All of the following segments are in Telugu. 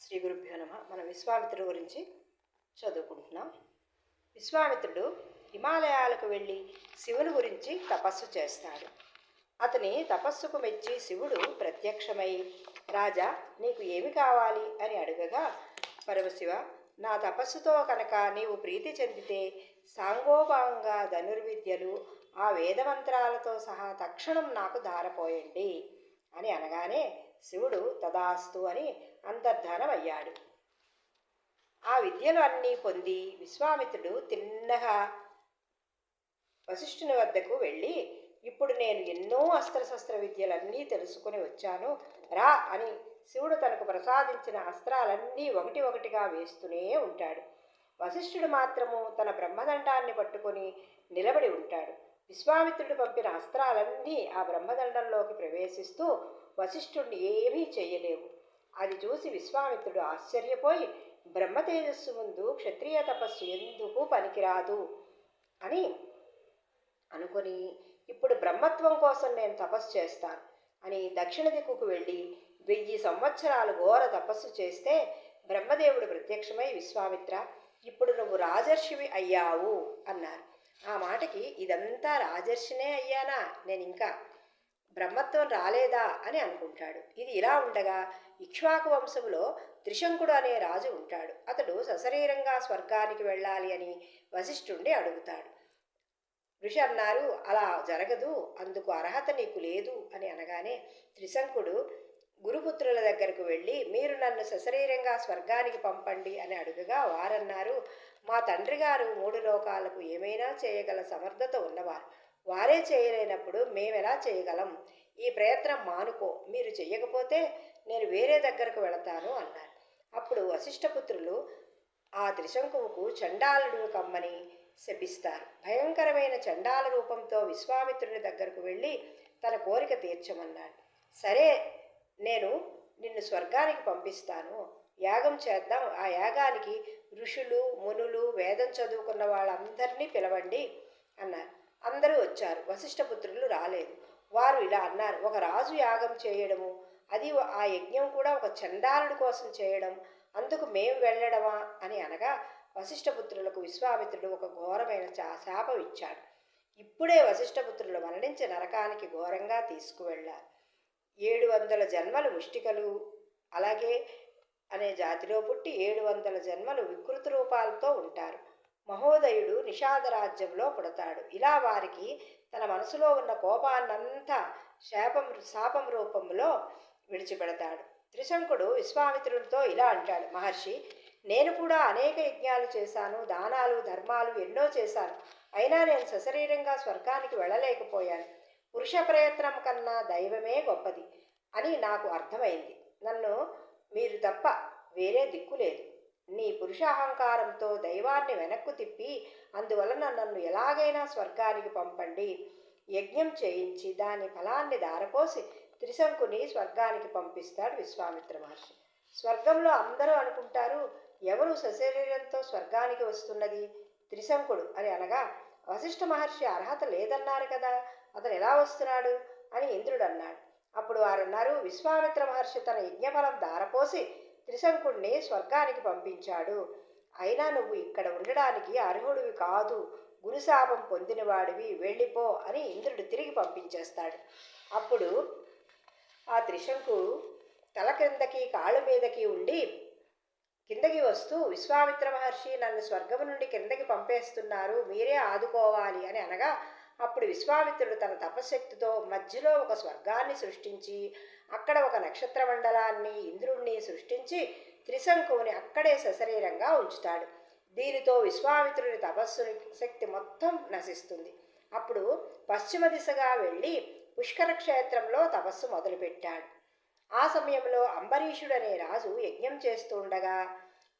శ్రీ గురుభ్యో నమ. మనం విశ్వామిత్రుడు గురించి చదువుకుంటున్నాం. విశ్వామిత్రుడు హిమాలయాలకు వెళ్ళి శివుని గురించి తపస్సు చేస్తాడు. అతని తపస్సుకు మెచ్చి శివుడు ప్రత్యక్షమై, రాజా నీకు ఏమి కావాలి అని అడగగా, పరమశివ, నా తపస్సుతో కనుక నీవు ప్రీతి చెందితే సాంగోపాంగ ధనుర్విద్యలు ఆ వేదమంత్రాలతో సహా తక్షణం నాకు ధారపోయండి అని అనగానే శివుడు తదాస్తు అని అంతర్ధానమయ్యాడు. ఆ విద్యలు అన్నీ పొంది విశ్వామిత్రుడు తిన్నగా వశిష్ఠుని వద్దకు వెళ్ళి, ఇప్పుడు నేను ఎన్నో అస్త్రశస్త్ర విద్యలన్నీ తెలుసుకుని వచ్చాను, రా అని శివుడు తనకు ప్రసాదించిన అస్త్రాలన్నీ ఒకటి ఒకటిగా వేస్తూనే ఉంటాడు. వశిష్ఠుడు మాత్రము తన బ్రహ్మదండాన్ని పట్టుకొని నిలబడి ఉంటాడు. విశ్వామిత్రుడు పంపిన అస్త్రాలన్నీ ఆ బ్రహ్మదండంలోకి ప్రవేశిస్తూ వశిష్ఠుడిని ఏమీ చేయలేవు. అది చూసి విశ్వామిత్రుడు ఆశ్చర్యపోయి, బ్రహ్మ తేజస్సు ముందు క్షత్రియ తపస్సు ఎందుకు పనికిరాదు అని అనుకొని, ఇప్పుడు బ్రహ్మత్వం కోసం నేను తపస్సు చేస్తాను అని దక్షిణ దిక్కుకు వెళ్ళి 1000 సంవత్సరాలు ఘోర తపస్సు చేస్తే బ్రహ్మదేవుడు ప్రత్యక్షమై, విశ్వామిత్ర, ఇప్పుడు నువ్వు రాజర్షివి అయ్యావు అన్నారు. ఆ మాటకి ఇదంతా రాజర్షినే అయ్యానా, నేను ఇంకా బ్రహ్మత్వం రాలేదా అని అనుకుంటాడు. ఇది ఇలా ఉండగా ఇక్ష్వాకు వంశంలో త్రిశంకుడు అనే రాజు ఉంటాడు. అతడు సశరీరంగా స్వర్గానికి వెళ్ళాలి అని వశిష్ఠుణ్ణి అడుగుతాడు. ఋషి అన్నారు, అలా జరగదు, అందుకు అర్హత నీకు లేదు అని అనగానే త్రిశంకుడు గురుపుత్రుల దగ్గరకు వెళ్ళి, మీరు నన్ను సశరీరంగా స్వర్గానికి పంపండి అని అడుగగా వారన్నారు, మా తండ్రి గారు 3 లోకాలకు ఏమైనా చేయగల సమర్థత ఉన్నవారు, వారే చేయలేనప్పుడు మేమెలా చేయగలం, ఈ ప్రయత్నం మానుకో, మీరు చెయ్యకపోతే నేను వేరే దగ్గరకు వెళతాను అన్నారు. అప్పుడు వశిష్ఠపుత్రులు ఆ త్రిశంకువుకు చండాలుడు కమ్మని శపిస్తారు. భయంకరమైన చండాల రూపంతో విశ్వామిత్రుని దగ్గరకు వెళ్ళి తన కోరిక తీర్చమన్నాడు. సరే, నేను నిన్ను స్వర్గానికి పంపిస్తాను, యాగం చేద్దాం, ఆ యాగానికి ఋషులు మునులు వేదం చదువుకున్న వాళ్ళందరినీ పిలవండి అన్నారు. అందరూ వచ్చారు. వశిష్ఠపుత్రులు రాలేదు. వారు ఇలా అన్నారు, ఒక రాజు యాగం చేయడము, అది ఆ యజ్ఞం కూడా ఒక చండాలుడి కోసం చేయడం, అందుకు మేము వెళ్ళడమా అని అనగా వశిష్ఠపుత్రులకు విశ్వామిత్రుడు ఒక ఘోరమైన శాపం ఇచ్చాడు. ఇప్పుడే వశిష్ఠపుత్రులు మరణించి నరకానికి ఘోరంగా తీసుకువెళ్ళారు. 700 జన్మలు ముష్టికలు అలాగే అనే జాతిలో పుట్టి 700 జన్మలు వికృత రూపాలతో ఉంటారు. మహోదయుడు నిషాద రాజ్యంలో పుడతాడు. ఇలా వారికి తన మనసులో ఉన్న కోపాన్నంతా శాపం రూపంలో విడిచిపెడతాడు. త్రిశంకుడు విశ్వామిత్రునితో ఇలా అంటాడు, మహర్షి, నేను కూడా అనేక యజ్ఞాలు చేశాను, దానాలు ధర్మాలు ఎన్నో చేశాను, అయినా నేను సశరీరంగా స్వర్గానికి వెళ్ళలేకపోయాను. పురుష ప్రయత్నం కన్నా దైవమే గొప్పది అని నాకు అర్థమైంది. నన్ను మీరు తప్ప వేరే దిక్కు లేదు. నీ పురుషాహంకారంతో దైవాన్ని వెనక్కు తిప్పి అందువలన నన్ను ఎలాగైనా స్వర్గానికి పంపండి. యజ్ఞం చేయించి దాని ఫలాన్ని దారపోసి త్రిశంకుని స్వర్గానికి పంపిస్తాడు విశ్వామిత్ర మహర్షి. స్వర్గంలో అందరూ అనుకుంటారు, ఎవరు సశరీరంతో స్వర్గానికి వస్తున్నది? త్రిశంకుడు అని అనగా, వశిష్ఠ మహర్షి అర్హత లేదన్నారు కదా, అతను ఎలా వస్తున్నాడు అని ఇంద్రుడు అన్నాడు. అప్పుడు వారన్నారు, విశ్వామిత్ర మహర్షి తన యజ్ఞఫలం దారపోసి త్రిశంకుడిని స్వర్గానికి పంపించాడు, అయినా నువ్వు ఇక్కడ ఉండడానికి అర్హుడివి కాదు, గురుశాపం పొందినవాడివి, వెళ్ళిపో అని ఇంద్రుడు తిరిగి పంపించేస్తాడు. అప్పుడు ఆ త్రిశంకు తల క్రిందకి కాళ్ళ మీదకి ఉండి కిందకి వస్తూ, విశ్వామిత్ర మహర్షి నన్ను స్వర్గము నుండి కిందకి పంపేస్తున్నారు, మీరే ఆదుకోవాలి అని అనగా, అప్పుడు విశ్వామిత్రుడు తన తపశక్తితో మధ్యలో ఒక స్వర్గాన్ని సృష్టించి అక్కడ ఒక నక్షత్ర మండలాన్ని ఇంద్రుడిని సృష్టించి త్రిశంకువుని అక్కడే సశరీరంగా ఉంచుతాడు. దీనితో విశ్వామిత్రుడి తపస్సు శక్తి మొత్తం నశిస్తుంది. అప్పుడు పశ్చిమ దిశగా వెళ్ళి పుష్కర క్షేత్రంలో తపస్సు మొదలుపెట్టాడు. ఆ సమయంలో అంబరీషుడు అనే రాజు యజ్ఞం చేస్తూ ఉండగా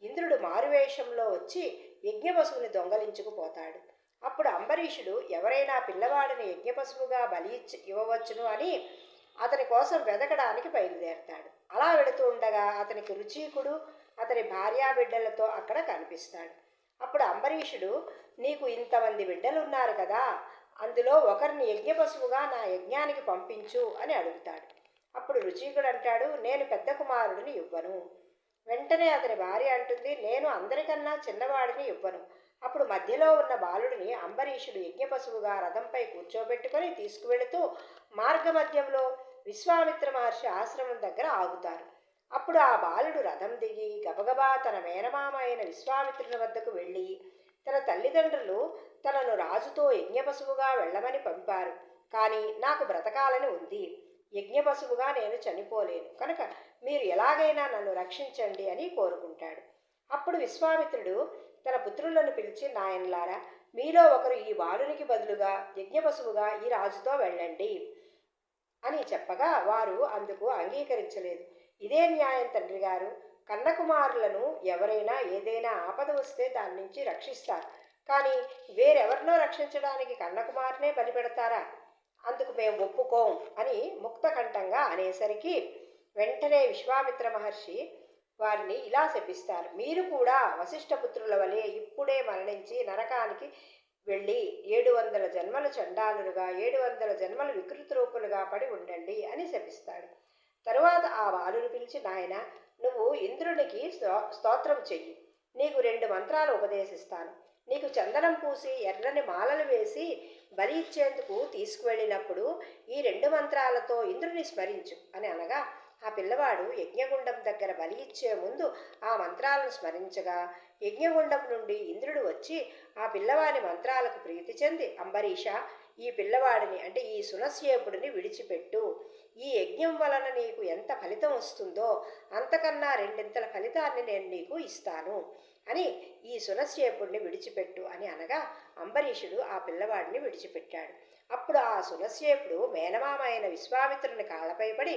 ఇంద్రుడు మారువేషంలో వచ్చి యజ్ఞపశువుని దొంగలించుకుపోతాడు. అప్పుడు అంబరీషుడు ఎవరైనా పిల్లవాడిని యజ్ఞపశువుగా బలి ఇవ్వవచ్చును అని అతని కోసం వెతకడానికి బయలుదేరతాడు. అలా వెళుతూ ఉండగా అతనికి రుచీకుడు అతని భార్యాబిడ్డలతో అక్కడ కనిపిస్తాడు. అప్పుడు అంబరీషుడు, నీకు ఇంతమంది బిడ్డలున్నారు కదా, అందులో ఒకరిని యజ్ఞపశువుగా నా యజ్ఞానికి పంపించు అని అడుగుతాడు. అప్పుడు రుచీకుడు అంటాడు, నేను పెద్ద కుమారుడిని ఇవ్వను, వెంటనే అతని భార్య అంటుంది, నేను అందరికన్నా చిన్నవాడిని ఇవ్వను. అప్పుడు మధ్యలో ఉన్న బాలుడిని అంబరీషుడు యజ్ఞపశువుగా రథంపై కూర్చోబెట్టుకొని తీసుకువెళుతూ మార్గమధ్యంలో విశ్వామిత్ర మహర్షి ఆశ్రమం దగ్గర ఆగుతారు. అప్పుడు ఆ బాలుడు రథం దిగి గబగబా తన మేనమామ అయిన విశ్వామిత్రుని వద్దకు వెళ్ళి, తన తల్లిదండ్రులు తనను రాజుతో యజ్ఞపశువుగా వెళ్ళమని పంపారు, కానీ నాకు బ్రతకాలని ఉంది. యజ్ఞపశువుగా నేను చనిపోలేను కనుక మీరు ఎలాగైనా నన్ను రక్షించండి అని కోరుకుంటాడు. అప్పుడు విశ్వామిత్రుడు తన పుత్రులను పిలిచి, నాయనలారా, మీలో ఒకరు ఈ బాలునికి బదులుగా యజ్ఞపశువుగా ఈ రాజుతో వెళ్ళండి అని చెప్పగా వారు అందుకు అంగీకరించలేదు. ఇదే న్యాయం తండ్రి గారు, కన్నకుమారులను ఎవరైనా ఏదైనా ఆపద వస్తే దాని నుంచి రక్షిస్తారు, కానీ వేరెవరినో రక్షించడానికి కన్నకుమారునే బలిపెడతారా? అందుకు మేము ఒప్పుకోం అని ముక్తకంఠంగా అనేసరికి వెంటనే విశ్వామిత్ర మహర్షి వారిని ఇలా శపిస్తారు, మీరు కూడా వశిష్ఠపుత్రుల వలె ఇప్పుడే మరణించి నరకానికి వెళ్ళి 700 జన్మలు చండాలులుగా 700 జన్మలు వికృత రూపులుగా పడి ఉండండి అని శపిస్తాడు. తరువాత ఆ బాలుని పిలిచి, నాయన, నువ్వు ఇంద్రునికి స్తోత్రం చెయ్యి, నీకు 2 మంత్రాలు ఉపదేశిస్తాను. నీకు చందనం పూసి ఎర్రని మాలలు వేసి బలి ఇచ్చేందుకు తీసుకువెళ్ళినప్పుడు ఈ 2 మంత్రాలతో ఇంద్రుని స్మరించు అని అనగా, ఆ పిల్లవాడు యజ్ఞగుండం దగ్గర బలి ఇచ్చే ముందు ఆ మంత్రాలను స్మరించగా యజ్ఞగుండం నుండి ఇంద్రుడు వచ్చి ఆ పిల్లవాడి మంత్రాలకు ప్రీతి చెంది, అంబరీష, ఈ పిల్లవాడిని అంటే ఈ సునస్యేపుడిని విడిచిపెట్టు, ఈ యజ్ఞం వలన నీకు ఎంత ఫలితం వస్తుందో అంతకన్నా 2 ఫలితాన్ని నేను నీకు ఇస్తాను అని ఈ సునస్యేపుడిని విడిచిపెట్టు అని అనగా అంబరీషుడు ఆ పిల్లవాడిని విడిచిపెట్టాడు. అప్పుడు ఆ సునస్యేపుడు మేనమామ అయిన విశ్వామిత్రుని కాళ్ళపై పడి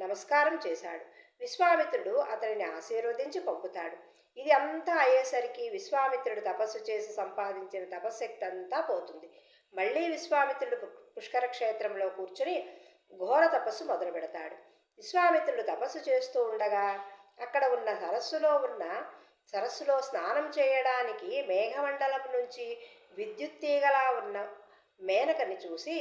నమస్కారం చేశాడు. విశ్వామిత్రుడు అతనిని ఆశీర్వదించి పంపుతాడు. ఇది అంతా అయ్యేసరికి విశ్వామిత్రుడు తపస్సు చేసి సంపాదించిన తపశ్శక్తి అంతా పోతుంది. మళ్ళీ విశ్వామిత్రుడు పుష్కర క్షేత్రంలో కూర్చుని ఘోర తపస్సు మొదలు పెడతాడు. విశ్వామిత్రుడు తపస్సు చేస్తూ ఉండగా అక్కడ ఉన్న సరస్సులో స్నానం చేయడానికి మేఘమండలం నుంచి విద్యుత్ తీగలా ఉన్న మేనకని చూసి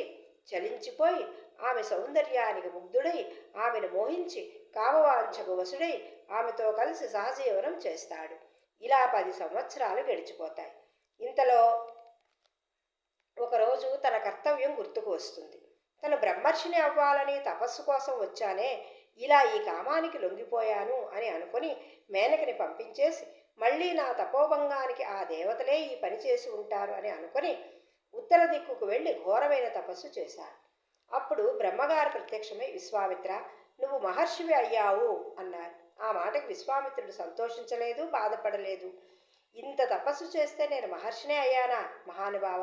చలించిపోయి ఆమె సౌందర్యానికి ముగ్ధుడై ఆమెను మోహించి కామవాంఛకు వశుడై ఆమెతో కలిసి సహజీవనం చేస్తాడు. ఇలా 10 సంవత్సరాలు గడిచిపోతాయి. ఇంతలో ఒకరోజు తన కర్తవ్యం గుర్తుకు వస్తుంది. తను బ్రహ్మర్షిని అవ్వాలని తపస్సు కోసం వచ్చానే, ఇలా ఈ కామానికి లొంగిపోయాను అని అనుకుని మేనకని పంపించేసి మళ్ళీ నా తపోభంగానికి ఆ దేవతలే ఈ పని చేసి ఉంటారు అని అనుకుని ఉత్తర దిక్కుకు వెళ్ళి ఘోరమైన తపస్సు చేశాడు. అప్పుడు బ్రహ్మగారు ప్రత్యక్షమై, విశ్వామిత్ర, నువ్వు మహర్షివి అయ్యావు అన్నారు. ఆ మాటకి విశ్వామిత్రుడు సంతోషించలేదు, బాధపడలేదు. ఇంత తపస్సు చేస్తే నేను మహర్షినే అయ్యానా? మహానుభావ,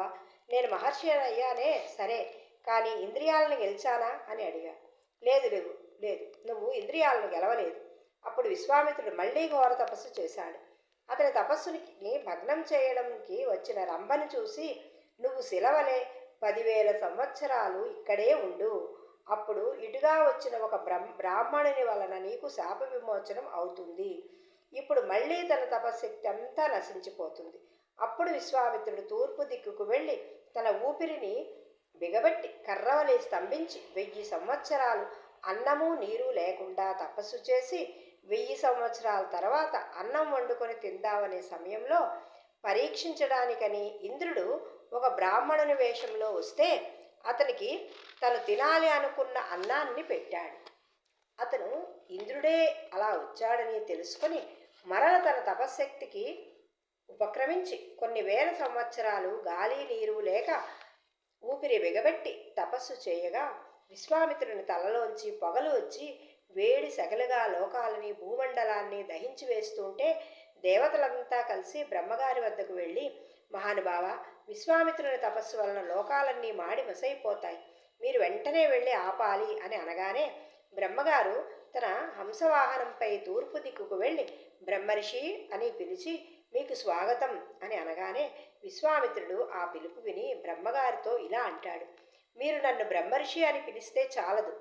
నేను మహర్షి అయ్యానే సరే, కానీ ఇంద్రియాలను గెలిచానా అని అడిగాడు. లేదు లేదు లేదు నువ్వు ఇంద్రియాలను గెలవలేదు. అప్పుడు విశ్వామిత్రుడు మళ్ళీ ఘోర తపస్సు చేశాడు. అతని తపస్సుని భగ్నం చేయడానికి వచ్చిన రంభను చూసి, నువ్వు శిలవలే 10,000 సంవత్సరాలు ఇక్కడే ఉండు, అప్పుడు ఇటుగా వచ్చిన ఒక బ్రాహ్మణుని వలన నీకు శాప విమోచనం అవుతుంది. ఇప్పుడు మళ్ళీ తన తపశ్శక్తి అంతా నశించిపోతుంది. అప్పుడు విశ్వామిత్రుడు తూర్పు దిక్కుకు వెళ్ళి తన ఊపిరిని బిగబట్టి కర్రవలే స్తంభించి 1000 సంవత్సరాలు అన్నము నీరు లేకుండా తపస్సు చేసి 1000 సంవత్సరాల తర్వాత అన్నం వండుకొని తిందామనే సమయంలో పరీక్షించడానికని ఇంద్రుడు ఒక బ్రాహ్మణుని వేషంలో వస్తే అతనికి తను తినాలి అనుకున్న అన్నాన్ని పెట్టాడు. అతను ఇంద్రుడే అలా వచ్చాడని తెలుసుకొని మరల తన తపశ్శక్తికి ఉపక్రమించి కొన్ని వేల సంవత్సరాలు గాలి నీరు లేక ఊపిరి బిగబెట్టి తపస్సు చేయగా విశ్వామిత్రుని తలలోంచి పొగలు వచ్చి వేడి సెగలుగా లోకాలని భూమండలాన్ని దహించి వేస్తుంటే దేవతలంతా కలిసి బ్రహ్మగారి వద్దకు వెళ్ళి, మహానుభావ, విశ్వామిత్రుని తపస్సు వలన లోకాలన్నీ మాడి మసైపోతాయి, మీరు వెంటనే వెళ్ళి ఆపాలి అని అనగానే బ్రహ్మగారు తన హంసవాహనంపై తూర్పు దిక్కుకు వెళ్ళి బ్రహ్మర్షి అని పిలిచి, మీకు స్వాగతం అని అనగానే విశ్వామిత్రుడు ఆ పిలుపు విని బ్రహ్మగారితో ఇలా అంటాడు, మీరు నన్ను బ్రహ్మర్షి అని పిలిస్తే చాలదు,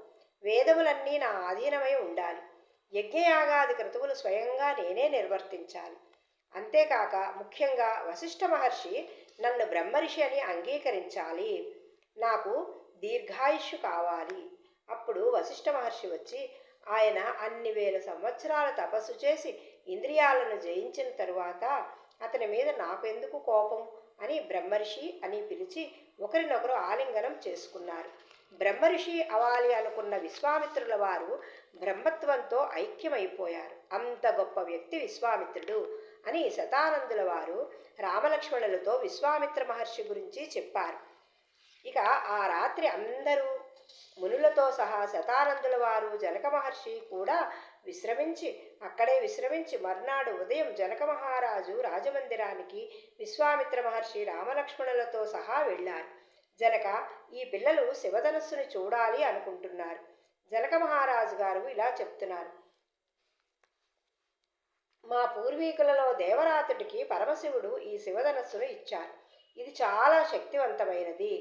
వేదములన్నీ నా ఆధీనమై ఉండాలి, యజ్ఞయాగాది క్రతువులు స్వయంగా నేనే నిర్వర్తించాలి. అంతేకాక ముఖ్యంగా వశిష్ఠ మహర్షి నన్ను బ్రహ్మర్షి అని అంగీకరించాలి, నాకు దీర్ఘాయుష్షు కావాలి. అప్పుడు వశిష్ఠ మహర్షి వచ్చి ఆయన అన్ని వేల సంవత్సరాల తపస్సు చేసి ఇంద్రియాలను జయించిన తరువాత అతని మీద నాకెందుకు కోపం అని బ్రహ్మర్షి అని పిలిచి ఒకరినొకరు ఆలింగనం చేసుకున్నారు. బ్రహ్మర్షి అవాలి అనుకున్న విశ్వామిత్రుల వారు బ్రహ్మత్వంతో ఐక్యమైపోయారు. అంత గొప్ప వ్యక్తి విశ్వామిత్రుడు అని శతానందుల వారు రామలక్ష్మణులతో విశ్వామిత్ర మహర్షి గురించి చెప్పారు. ఇక ఆ రాత్రి అందరూ మునులతో సహా శతానందుల వారు జనక మహర్షి కూడా అక్కడే విశ్రమించి మర్నాడు ఉదయం జనక మహారాజు రాజమందిరానికి విశ్వామిత్ర మహర్షి రామలక్ష్మణులతో సహా వెళ్ళారు. జనక, ఈ పిల్లలు శివధనస్సుని చూడాలి అనుకుంటున్నారు. జనక మహారాజు గారు ఇలా చెప్తున్నారు: మా పూర్వీకులలో దేవరాతుడికి పరమశివుడు ఈ శివధనస్సును ఇచ్చారు. ఇది చాలా శక్తివంతమైనది.